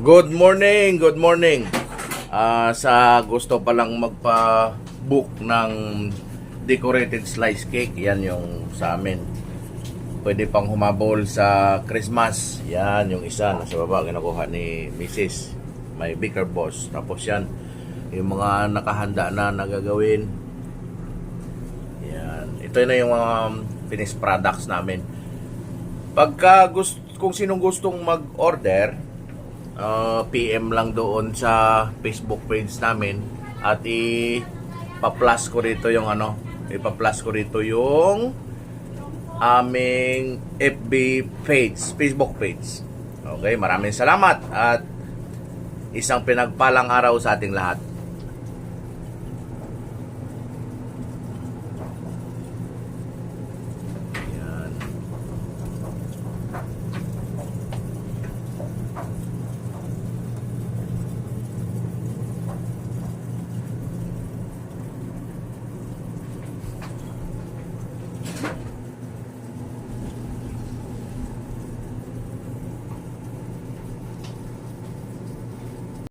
Good morning, good morning. Sa gusto palang magpa-book ng decorated slice cake, yan yung sa amin. Pwede pang humabol sa Christmas. Yan yung isa nasa baba, kinukuha ni Mrs. May Baker Boss. Tapos yan, yung mga nakahanda na nagagawin. Yan. Ito na yung mga finished products namin. Kung sinong gustong mag-order, PM lang doon sa Facebook page namin at ipa-plus ko rito yung aming FB page, Facebook page. Okay, maraming salamat at isang pinagpalang araw sa ating lahat.